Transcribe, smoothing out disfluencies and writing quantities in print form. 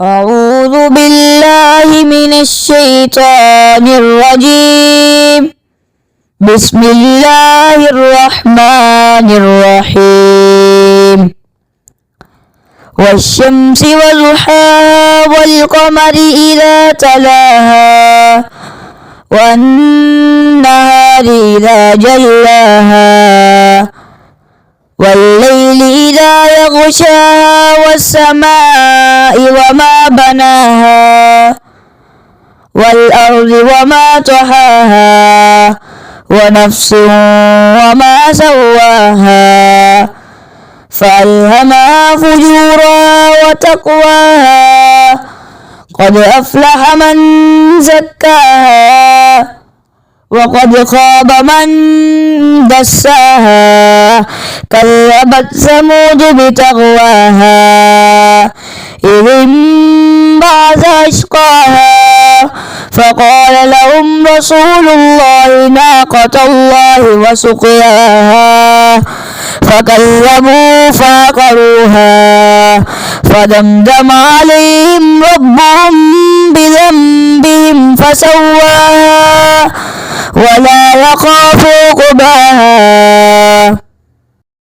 أعوذ بالله من الشيطان الرجيم. بسم الله الرحمن الرحيم. والشمس وضحاها والقمر إذا تلاها والنهار إذا جلاها والليل إذا يغشاها والسماء وما بناها والأرض وما طحاها ونفس وما سواها فألهمها فجورها وتقواها قد أفلح من زكاها وقد خاب من دساها كذبت ثمود بتقواها إذ انبعث أشقاها فقال لهم رسول الله ناقة الله وسقياها فكذبوا فعقروها فدمدم عليهم ربهم بذنبهم فسواها ولا يخاف عقباها